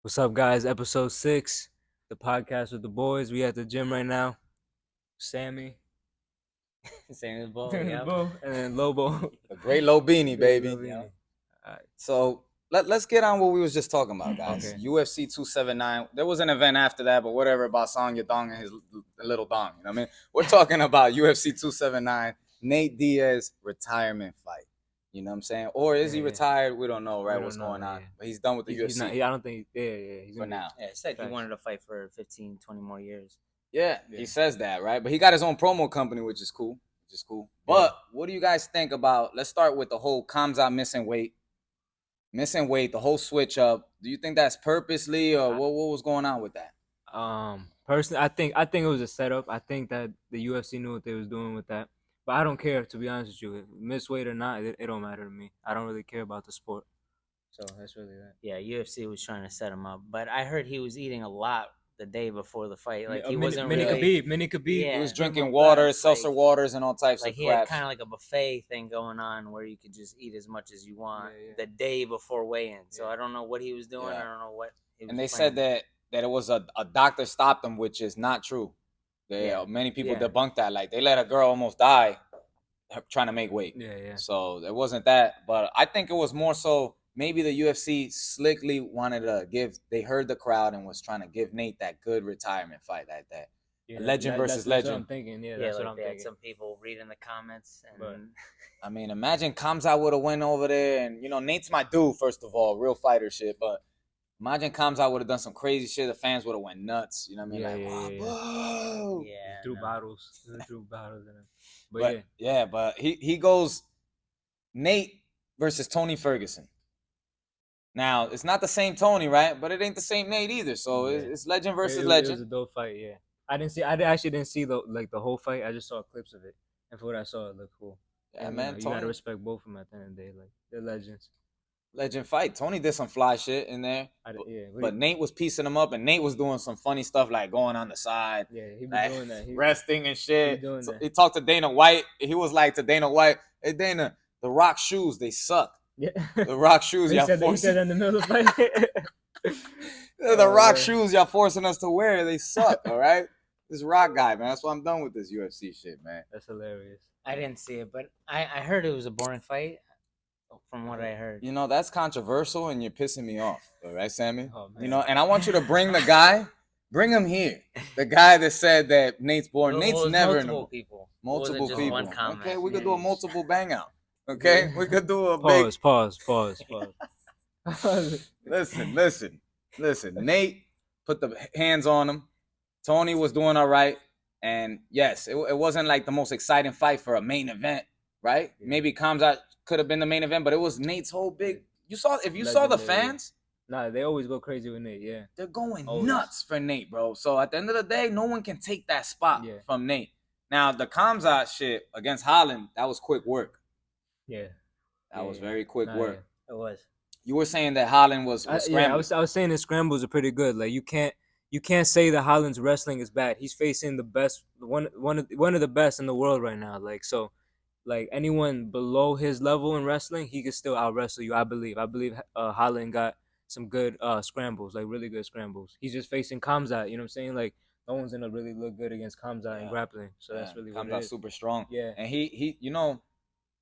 What's up, guys? Episode 6, the podcast with the boys. We at the gym right now. Sammy, Sammy's ball, and yeah. then Lobo. A great low beanie, baby. Lobo. Yeah. Alright. So let's get on what we was just talking about, guys. Okay. UFC 279. There was an event after that, but whatever about Song Yadong and his little dong. You know what I mean? We're talking about UFC 279, Nate Diaz retirement fight. You know what I'm saying? Or is he Yeah. retired? We don't know, We right? don't What's know, going on? yeah. But he's done with the He's UFC not, I don't think. Yeah. He's for gonna now. Yeah, it said he Facts. wanted to fight for 15, 20 more years. Yeah, Yeah. he says that, right? But he got his own promo company, which is cool. But what do you guys think about? Let's start with the whole Kamzat missing weight, the whole switch up. Do you think that's purposely, or what was going on with that? Personally, I think it was a setup. I think that the UFC knew what they was doing with that. But I don't care, to be honest with you. Miss weight or not, it don't matter to me. I don't really care about the sport. So that's really that. Yeah, UFC was trying to set him up, but I heard he was eating a lot the day before the fight. Like he wasn't mini really. Khabib. Yeah. He was drinking like water, that, seltzer like- waters, and all types Like of he had crap. kind of like a buffet thing going on where you could just eat as much as you want Yeah. the day before weigh-in. So Yeah. I don't know what he was doing. Yeah. I don't know what. He was And they planning. said that it was a doctor stopped him, which is not true. Many people Yeah. debunked that. Like they let a girl almost die trying to make weight. Yeah. So it wasn't that, but I think it was more so maybe the UFC slickly wanted to they heard the crowd and was trying to give Nate that good retirement fight like that. Yeah, Legend versus that's what legend. I'm thinking. Yeah, Yeah, that's like what I'm they had thinking. some people reading the comments and. But- I mean, imagine Kamzat would have went over there, and Nate's my dude, first of all, real fighter shit. But imagine Kamzat would have done some crazy shit. The fans would have went nuts. You know what I mean? Yeah. Whoa. Yeah, Threw no. bottles in him. But But he goes Nate versus Tony Ferguson. Now it's not the same Tony, right? But it ain't the same Nate either. So Yeah. it's legend versus it legend. was a dope fight. Yeah, I actually didn't see the whole fight. I just saw clips of it, and for what I saw, it looked cool. Yeah, And, man. you Tony, gotta respect both of them at the end of the day. Like they're legends. legend fight. Tony did some fly shit in there. But Nate was piecing him up, and Nate was doing some funny stuff like going on the side, he be like, doing that. resting and shit. doing So that. he talked to Dana White. He was like to Dana White, "Hey Dana, the Rock shoes, they suck. Yeah, The Rock shoes, he y'all said forcing that in the middle of the fight. the Rock man. shoes y'all forcing us to wear, they suck. All right, this Rock guy, man. That's why I'm done with this UFC shit, man. That's hilarious. I didn't see it, but I heard it was a boring fight. From what I heard, That's controversial, and you're pissing me off. All right, Sammy. Oh, man. And I want you to bring the guy. Bring him here. The guy that said that Nate's boring. Well, Nate's it was never in multiple a people. It multiple wasn't just people. one comment. Okay, we could do a Yeah. multiple bang out. Okay, we could do a big. Pause. Listen. Nate put the hands on him. Tony was doing all right, and yes, it wasn't like the most exciting fight for a main event, right? Yeah. Maybe Kamzat could have been the main event, but it was Nate's whole big. You saw the Legendary. fans. Nah, they always go crazy with Nate. Yeah. They're going Always. nuts for Nate, bro. So at the end of the day, no one can take that spot Yeah. from Nate. Now, the Kamzat shit against Holland, that was quick work. Yeah. That was Yeah. very quick Nah, work. It was. You were saying that Holland was scrambling. I was saying his scrambles are pretty good. Like you can't say that Holland's wrestling is bad. He's facing the best, one of the best in the world right now. Like so, like anyone below his level in wrestling, he can still out wrestle you. I believe Holland got some good scrambles, like really good scrambles. He's just facing Kamzat. You know what I'm saying? Like no one's gonna really look good against Kamzat in grappling. So that's really what it Kamzat's is. super strong. Yeah. And he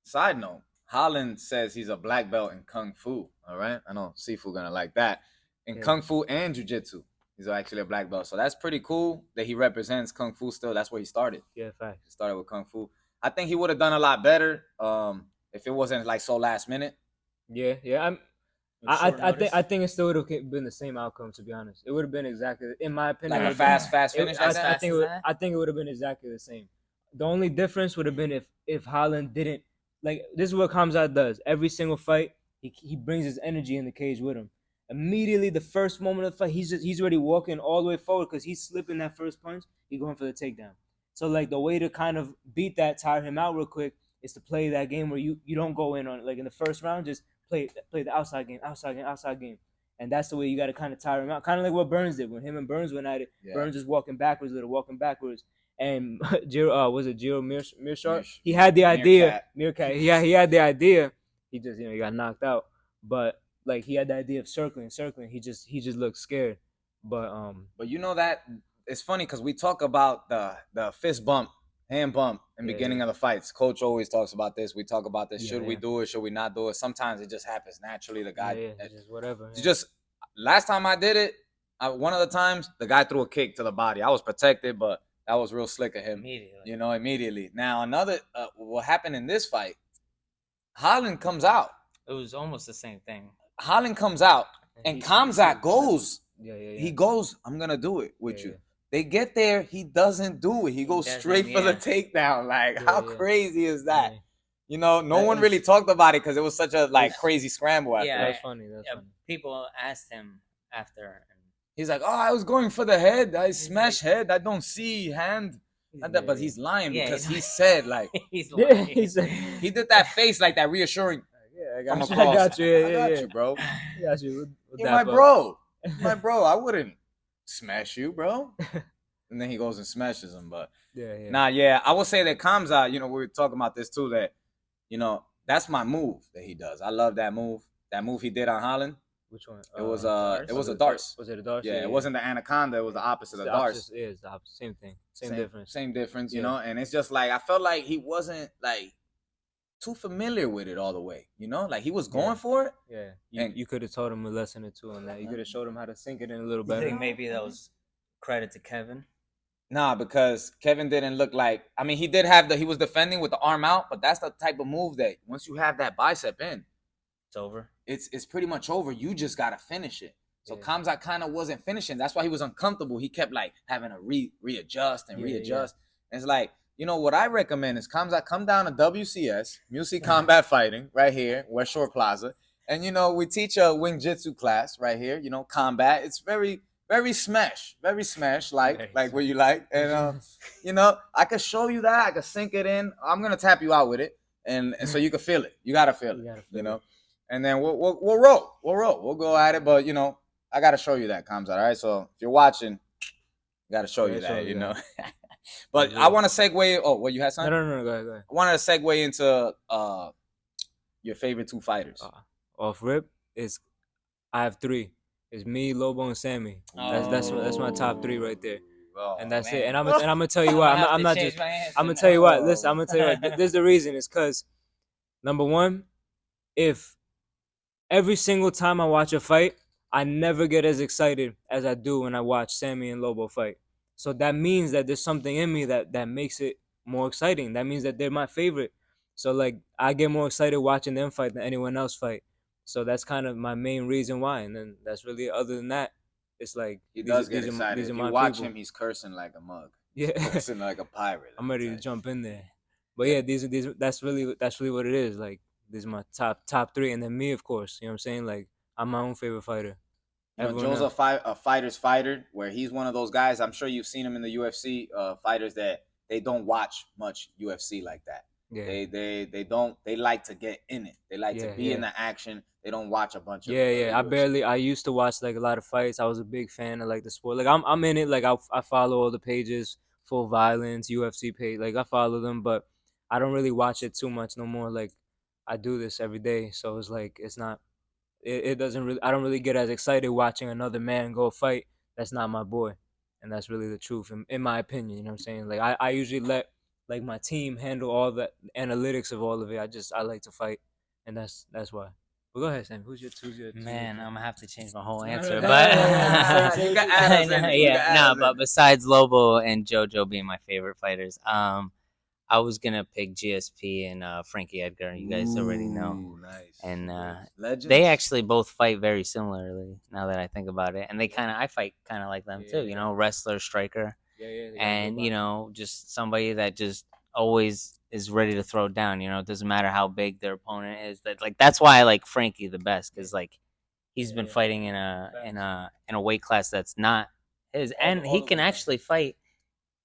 side note, Holland says he's a black belt in Kung Fu. All right. I know Sifu gonna like that. In Yeah. Kung Fu and Jiu-Jitsu. He's actually a black belt. So that's pretty cool that he represents Kung Fu still. That's where he started. Yeah, fact. He started with Kung Fu. I think he would have done a lot better if it wasn't like so last minute. Yeah. I think it still would have been the same outcome. To be honest, it would have been exactly, in my opinion, Like a it would've been- fast finish like that. I think it would have been exactly the same. The only difference would have been if Holland didn't, like, this is what Kamzat does. Every single fight, he brings his energy in the cage with him. Immediately, the first moment of the fight, he's already walking all the way forward because he's slipping that first punch. He's going for the takedown. So like the way to kind of beat that, tire him out real quick, is to play that game where you don't go in on, like in the first round, just play the outside game. And that's the way you got to kind of tire him out. Kind of like what Burns did when him and Burns went at it. Yeah. Burns was walking backwards. And was it Giro Mearshart? Mirsh- He had the idea. Meerkat. Meerkat. He had the idea. He just he got knocked out. But like he had the idea of circling. He just looked scared. But But you know that it's funny because we talk about the fist bump, hand bump in Yeah, beginning yeah. of the fights. Coach always talks about this. We talk about this. Yeah, Should we yeah. do it? Should we not do it? Sometimes it just happens naturally. The guy, it's just whatever. you just last time I did it, one of the times the guy threw a kick to the body. I was protected, but that was real slick of him. Immediately. You know, immediately. Now another what happened in this fight? Holland comes out. It was almost the same thing. Holland comes out, and Kamzat goes. Yeah. He goes, I'm gonna do it with Yeah, you. yeah. They get there, he doesn't do it. He goes doesn't, straight for the yeah. takedown. Like, Yeah, how yeah. crazy is that? Yeah. You know, no That one is- really talked about it because it was such a like It's- crazy scramble. After Yeah, that. That's funny. That's funny. People asked him after, and He's like, oh, I was going for the head. I smash head. I don't see hand. Not that, but Yeah. he's lying Yeah, because he's- he said like he's Yeah, lying. he said. he did that face like that reassuring Yeah, from I got across. you. I got you. Yeah, I yeah, got you, bro. I got you. With You're that, my but- bro. My bro. I wouldn't smash you, bro. And then he goes and smashes him, but. Yeah. Nah, yeah, I would say that Kamzat, you know, we were talking about this too, that, you know, that's my move that he does. I love that move. That move he did on Holland. Which one? It was Darce? it was a Darce. Was it a Darce? Yeah, it wasn't the Anaconda, it was the opposite It's of the Darce. opposite. Yeah, it's the opposite. Same thing. Same difference. Same difference, you Yeah. know, and it's just like I felt like he wasn't like too familiar with it all the way, you know? Like he was going Yeah. for it. Yeah. And- You could have taught him a lesson or two on that. You could have showed him how to sink it in a little I better. think maybe that was credit to Kevin. Nah, because Kevin didn't look like he did have he was defending with the arm out, but that's the type of move that once you have that bicep in, It's over. it's pretty much over. You just gotta finish it. So Yeah. Kamzat kind of wasn't finishing. That's why he was uncomfortable. He kept like having to readjust and Yeah, readjust. And it's like, you know, what I recommend is Kamzat come down to WCS, Music Combat Fighting, right here, West Shore Plaza. And, you know, we teach a Wing Jitsu class right here, you know, combat. It's very smash, Very like what you like. And, you know, I could show you that. I could sink it in. I'm going to tap you out with it. And so you can feel it. You got to feel it, you know. And then we'll roll. We'll go at it. But, you know, I got to show you that, Kamzat, all right? So if you're watching, got to show you that, you know. But I want to segue. Oh, what you had, son? No. Go ahead. I wanted to segue into your favorite two fighters. Off rip is I have three. It's me, Lobo, and Sammy. That's my top three right there. Oh, And that's man. it. And I'm gonna tell you why. I'm not just. I'm gonna tell you why. Listen, I'm gonna tell you why. There's the reason. It's because number one, if every single time I watch a fight, I never get as excited as I do when I watch Sammy and Lobo fight. So that means that there's something in me that makes it more exciting. That means that they're my favorite. So like I get more excited watching them fight than anyone else fight. So that's kind of my main reason why. And then that's really it. Other than that, it's like he does get these excited. Are If my you watch people. him, he's cursing like a mug. Yeah. Cursing like a pirate. I'm ready to jump in there. But yeah, these that's really what it is. Like these are my top three, and then me, of course. You know what I'm saying? Like I'm my own favorite fighter. You know, Everyone Joe's else. a fighter's fighter, where he's one of those guys. I'm sure you've seen him in the UFC. Fighters that they don't watch much UFC like that. Yeah. They don't. They like to get in it. They like to Yeah, be in yeah. the action. They don't watch a bunch of. Yeah. UFC. I used to watch like a lot of fights. I was a big fan of like the sport. Like I'm in it. Like I follow all the pages, Full Violence, UFC page. Like I follow them, but I don't really watch it too much no more. Like I do this every day, so it's like it's not. It doesn't really. I don't really get as excited watching another man go fight. That's not my boy, and that's really the truth, in my opinion. You know what I'm saying? Like I usually let like my team handle all the analytics of all of it. I like to fight, and that's why. But go ahead, Sam. Who's your Man, I'm gonna have to change my whole Yeah, answer, yeah, but yeah. You can add us in it. You can add us in but it. besides Lobo and JoJo being my favorite fighters, I was gonna pick GSP and Frankie Edgar. You guys already know, Ooh, nice. and Legends. they actually both fight very similarly. Now that I think about it, and I fight kind of like them Yeah, too. yeah. You know, wrestler, striker, Yeah. They got and good you body. know, just somebody that just always is ready to throw down. You know, it doesn't matter how big their opponent is. That's why I like Frankie the best, because like he's been Yeah. fighting in a weight class that's not his, and all he the can way down. actually fight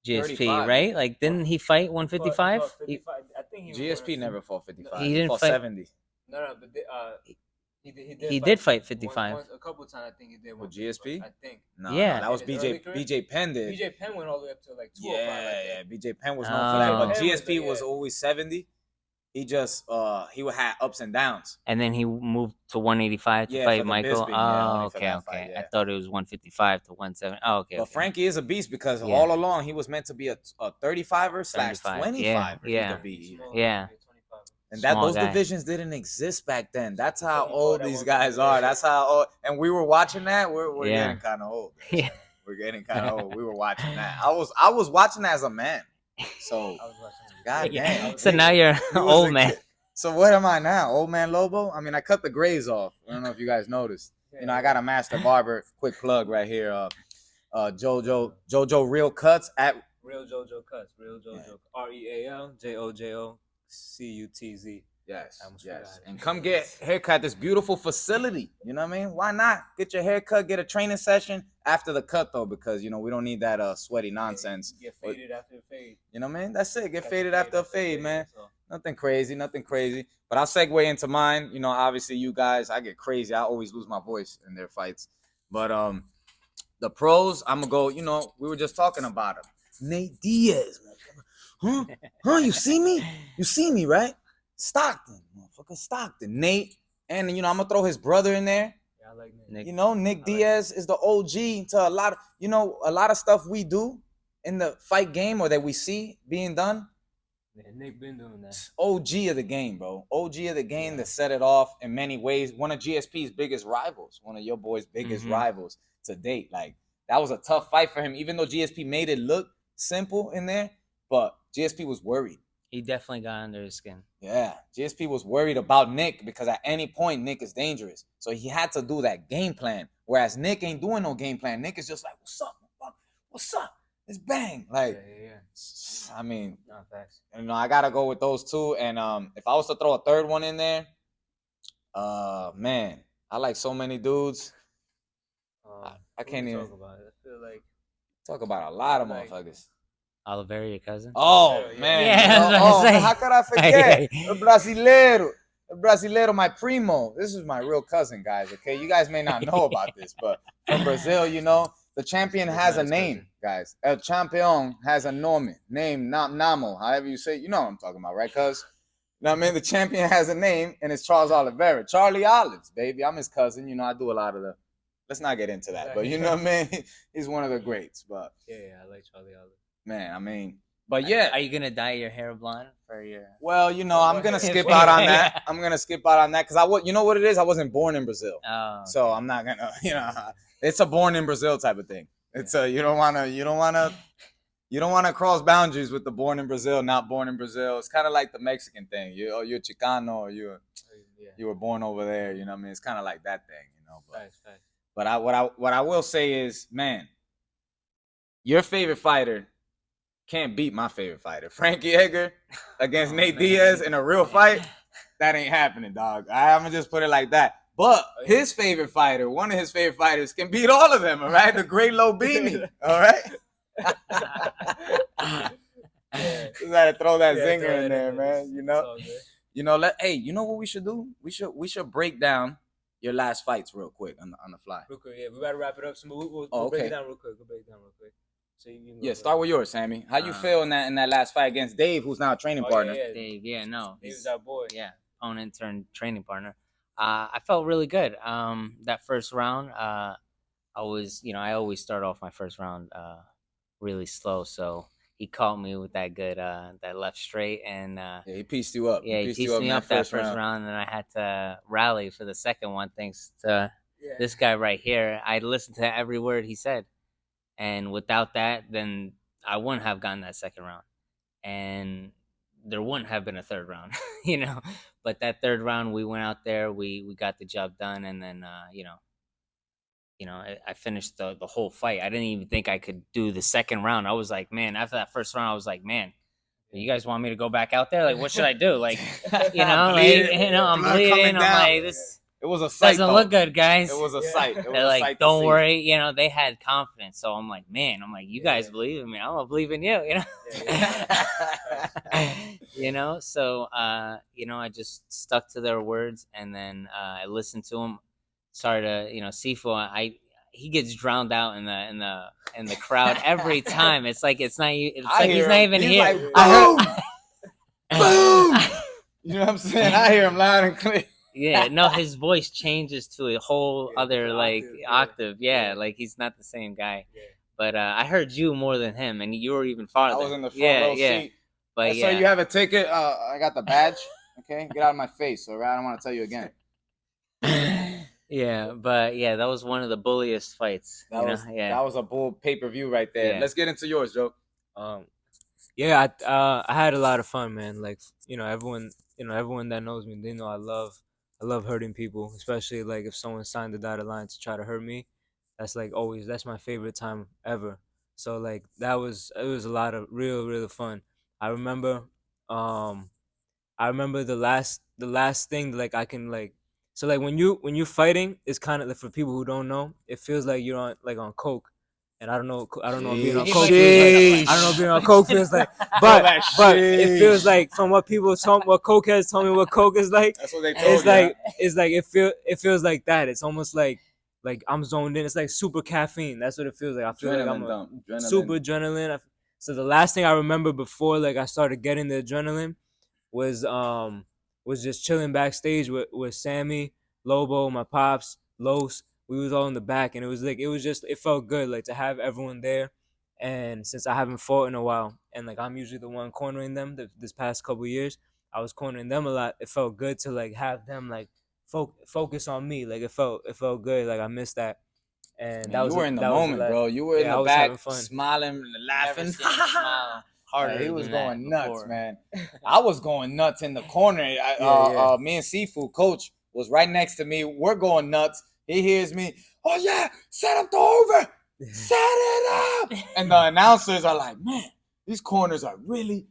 GSP, 35. right? Like didn't he fight He 155? fought 55. I think he GSP never fought 55. He didn't fought fight- 70. No, but He did fight 55. a couple times. I think he did. With GSP? I think. No, Yeah. that was In his early BJ. career? BJ Penn did. BJ Penn went all the way up to like 205. I Yeah, think. BJ Penn was known for that, Oh. but Penn was GSP the- was yeah. always 70. he just he would have ups and downs. And then he moved to 185 to Yeah, fight for the Michael. Bisping, yeah, Oh, only for okay, that okay. fight, I yeah. thought it was 155 to 170. Oh, okay. But okay. Frankie is a beast because Yeah. all along he was meant to be a 35er slash 35, 25er. yeah, He yeah. could be even. Yeah. And Small those guy. divisions didn't exist back then. That's So how he old fought at these 155. guys are. That's how old. And we were watching that. We're Yeah. getting kind of old. Yeah. We're getting kind of old. We were watching that. I was watching as a man. So I was watching it. God Yeah. damn. So now you're He was old a man. kid. So what am I now? Old man Lobo? I mean, I cut the grays off. I don't know if you guys noticed. You know, I got a master barber. Quick plug right here. Jojo Real Cuts at Real JoJo Cuts. Real JoJo. RealJoJoCutz. Yes, I almost yes. forgot it. And come get a haircut at this beautiful facility. You know what I mean? Why not? Get your haircut, get a training session after the cut though, because you know we don't need that sweaty nonsense. Get faded after the fade. You know what I mean? That's it. Get Got faded your after a fade, man. that's all. Nothing crazy, nothing crazy. But I'll segue into mine. You know, obviously you guys, I get crazy. I always lose my voice in their fights. But the pros, I'm gonna go, you know, we were just talking about him. Nate Diaz, huh? You see me? You see me, right? Stockton, motherfucker, Stockton. Nate, and you know, I'm gonna throw his brother in there. Yeah, I like Nick. You know, Nick Diaz is the OG to a lot of, you know, a lot of stuff we do in the fight game or that we see being done. Yeah, Nick been doing that. OG of the game, bro. OG of the game that set it off in many ways. One of GSP's biggest rivals, one of your boys' biggest rivals to date. Like, that was a tough fight for him, even though GSP made it look simple in there, but GSP was worried. He definitely got under his skin. Yeah, GSP was worried about Nick because at any point Nick is dangerous. So he had to do that game plan. Whereas Nick ain't doing no game plan. Nick is just like, what's up? What's up? It's bang. Like, Yeah. I mean, No, facts. you know, I gotta go with those two. And if I was to throw a third one in there, man, I like so many dudes. I can't even talk about it. I feel like talk about a lot of Like- motherfuckers. Oliveira, your cousin? Oh Yeah, man, yeah, you know, I was gonna say. how could I forget? El Brasileiro, my primo. This is my real cousin, guys. Okay, you guys may not know about this, but from Brazil, you know, the champion has a name, guys. El Champion has a name, Namo, however you say. You know what I'm talking about, right? Cuz, you know what I mean? The champion has a name, and it's Charles Oliveira, Charlie Olives, baby. I'm his cousin. You know, I do a lot of the. Let's not get into that, but you know what I mean. He's one of the greats, but yeah, I like Charlie Oliver. man, I mean, but yeah. Are you gonna dye your hair blonde for your? Well, you know, I'm gonna Go skip ahead. out on that. I'm gonna skip out on that because you know what it is. I wasn't born in Brazil, Oh, so I'm not gonna. You know, it's a born in Brazil type of thing. It's a you don't wanna cross boundaries with the born in Brazil, not born in Brazil. It's kind of like the Mexican thing. You're Chicano, or you were born over there. You know what I mean? It's kind of like that thing. You know, Facts. but what I will say is, man, your favorite fighter can't beat my favorite fighter, Frankie Edgar, against Nate Diaz in a real fight. That ain't happening, dog. I'm gonna just put it like that. But his favorite fighter, one of his favorite fighters, can beat all of them. All right, the Great Lobini. All right. Just gotta throw that zinger in there, man. You know. Hey, you know what we should do? We should break down your last fights real quick on the fly. Real quick, yeah, we gotta wrap it up. So we'll Oh, break okay. it down real quick. So you can go Yeah, first. start with yours, Sammy. How you feel in that last fight against Dave, who's now a training partner? Yeah. Dave, yeah, no, He was our boy. yeah, opponent turned training partner. I felt really good. That first round, I always start off my first round really slow, so he caught me with that good that left straight, and Yeah, he pieced you up. he pieced me in up that first round, and I had to rally for the second one thanks to this guy right here. I listened to every word he said, and without that, then I wouldn't have gotten that second round, and there wouldn't have been a third round, you know. But that third round, we went out there, we got the job done, and then I finished the whole fight. I didn't even think I could do the second round. I was like, man, after that first round, I was like, man, you guys want me to go back out there? Like, what should I do? Like, I'm Blood bleeding. coming I'm down. like, this It was a sight. doesn't though. look good, guys. It was a sight. It was They're a like, sight to don't see. worry. They had confidence. So I'm like, you guys believe in me. I'm gonna believe in you. So I just stuck to their words, and then I listened to them. Sorry to Sifu. He gets drowned out in the crowd every time. It's like he's not even here. Like, I heard. boom, boom. You know what I'm saying? I hear him loud and clear. Yeah, no, his voice changes to a whole other different like octave, octave. Yeah, yeah. like he's not the same guy. Yeah. But I heard you more than him, and you were even farther. I was in the front row seat. But So you have a ticket. I got the badge. Okay, get out of my face. All right, I don't want to tell you again. yeah, but yeah, that was one of the bulliest fights. That was a bull pay-per-view right there. Yeah. Let's get into yours, Joe. Yeah, I had a lot of fun, man. Like everyone that knows me, they know I love hurting people, especially like if someone signed the dotted line to try to hurt me. That's like always that's my favorite time ever. So like it was a lot of real fun. I remember um I remember the last thing like I can like so like when you fighting, it's kind of like, for people who don't know, it feels like you're on coke. And I don't know what being on coke feels like. I don't know what being on coke feels like. But it feels like from what what coke has told me what coke is like. That's what they told It's like it feels like that. It's almost like I'm zoned in. It's like super caffeine. That's what it feels like. I feel like I'm super adrenaline. So the last thing I remember before like I started getting the adrenaline was just chilling backstage with Sammy, Lobo, my pops, Los. We was all in the back, and it felt good like to have everyone there. And since I haven't fought in a while, and like I'm usually the one cornering them this past couple years, I was cornering them a lot. It felt good to like have them like focus on me. Like it felt good. Like I missed that. And you were in the moment, bro. You were in the back, smiling, laughing. Harder. He was going nuts, man. man. I was going nuts in the corner. Me and Seafood Coach was right next to me. We're going nuts. He hears me. Oh yeah, set up the over. Set it up. And the announcers are like, man, these corners are really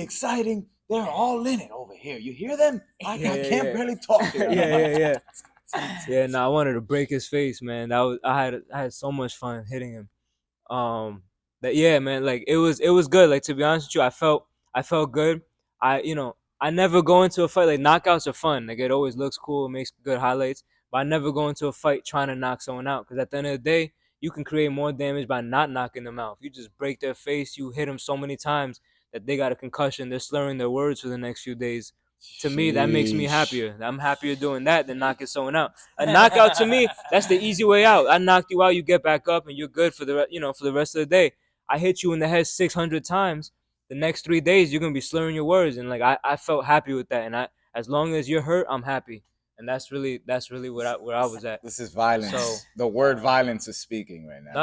exciting. They're all in it over here. You hear them? I can't barely talk here. Yeah, no, I wanted to break his face, man. I had so much fun hitting him. Man, like it was good. Like to be honest with you, I felt good. I never go into a fight like knockouts are fun. Like it always looks cool, it makes good highlights. But I never go into a fight trying to knock someone out because at the end of the day, you can create more damage by not knocking them out. If you just break their face, you hit them so many times that they got a concussion, they're slurring their words for the next few days. To me, that makes me happier. I'm happier doing that than knocking someone out. A knockout to me, that's the easy way out. I knocked you out, you get back up, and you're good for the rest of the day. I hit you in the head 600 times. The next 3 days, you're gonna be slurring your words, and like I felt happy with that. And as long as you're hurt, I'm happy. And that's really where I was at. This is violence. So the word violence is speaking right now.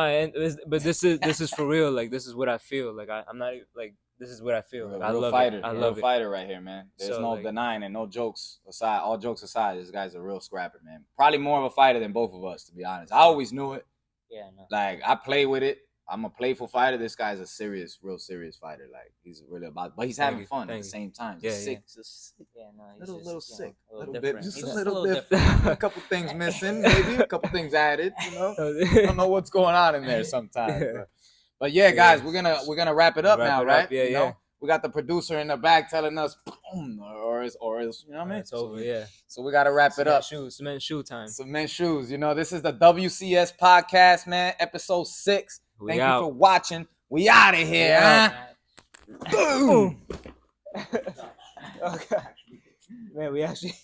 But this is for real. Like this is what I feel. Like I'm not like this is what I feel. Like, I love fighter. it. I love real fighter right here, man. There's no denying it. No jokes aside. All jokes aside, this guy's a real scrapper, man. Probably more of a fighter than both of us, to be honest. I always knew it. Yeah, no. Like I play with it. I'm a playful fighter. This guy's a real serious fighter. Like he's really but he's having fun at the same time. He's sick. Yeah, no, he's little sick. A little bit, different. just He's a little different. A couple things missing, maybe a couple things added. I don't know what's going on in there sometimes. But yeah, guys, we're gonna wrap it up now, right? Yeah. We got the producer in the back telling us, or is you know what I mean? It's over, yeah. So we got to wrap it up. Cement shoe time. Cement shoes. This is the WCS podcast, man. Episode 6. Thank you for watching. We out of here. Boom. Okay. Man, we actually